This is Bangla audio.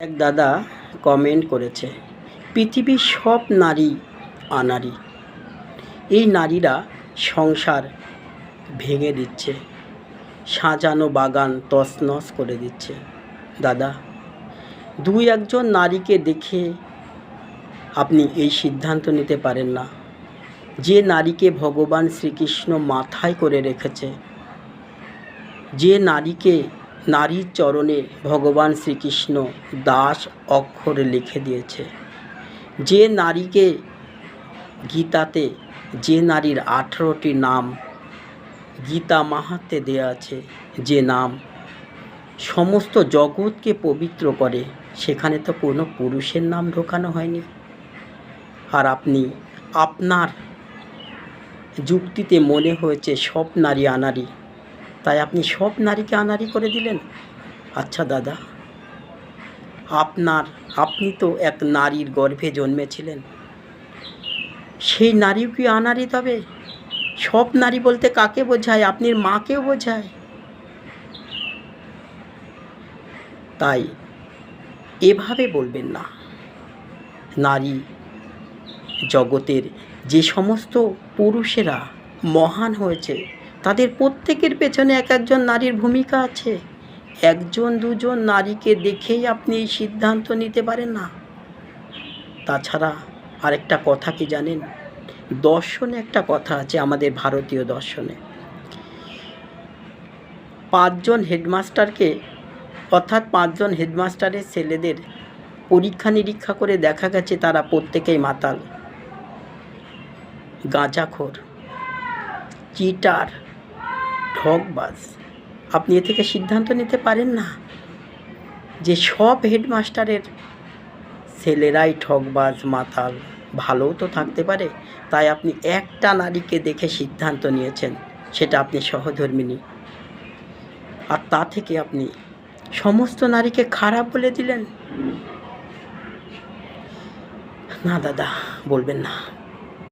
এক দাদা কমেন্ট করেছে, পৃথিবীর সব নারী আনাড়ি। এই নারীরা সংসার ভেঙে দিচ্ছে, সাজানো বাগান তছনছ করে দিচ্ছে। দাদা, দুই একজন নারীকে দেখে আপনি এই সিদ্ধান্ত নিতে পারেন না যে নারীকে ভগবান শ্রীকৃষ্ণ মাথায় করে রেখেছে, যে নারীকে নারীর চরণে ভগবান শ্রীকৃষ্ণ দাস অক্ষরে লিখে দিয়েছে, যে নারীকে গীতাতে যে নারীর 18টি নাম গীতা মাহাত্ম্যে দেয়া আছে, যে নাম সমস্ত জগৎকে পবিত্র করে, সেখানে তো কোনো পুরুষের নাম ঢোকানো হয়নি। আর আপনি আপনার যুক্তিতে মনে হয়েছে সব নারী আনাড়ি, তাই আপনি সব নারীকে আনাড়ি করে দিলেন। আচ্ছা দাদা, আপনি তো এক নারীর গর্ভে জন্মেছিলেন, সেই নারীও কি আনাড়ি? তবে সব নারী বলতে কাকে বোঝায়? আপনার মাকেও বোঝায়। তাই এভাবে বলবেন না। নারী জগতের যে সমস্ত পুরুষেরা মহান হয়েছে, তাদের প্রত্যেকের পেছনে এক একজন নারীর ভূমিকা আছে। একজন দুজন নারীকে দেখেই আপনি এই সিদ্ধান্ত নিতে পারেন না। তাছাড়া আরেকটা কথা কি জানেন? দর্শনে একটা কথা আছে, আমাদের ভারতীয় দর্শনে 5 জন হেডমাস্টারকে, অর্থাৎ 5 জন হেডমাস্টারের ছেলেদের পরীক্ষা নিরীক্ষা করে দেখা গেছে তারা প্রত্যেকেই মাতাল, গাঁজাখোর, চিটার, ঠকবাজ। আপনি এ থেকে সিদ্ধান্ত নিতে পারেন না যে সব হেডমাস্টারের ছেলেরাই ঠকবাজ, মাতাল? ভালোও তো থাকতে পারে। তাই আপনি একটা নারীকে দেখে সিদ্ধান্ত নিয়েছেন, সেটা আপনি সহধর্মিণী, আর তা থেকে আপনি সমস্ত নারীকে খারাপ বলে দিলেন। না দাদা, বলবেন না।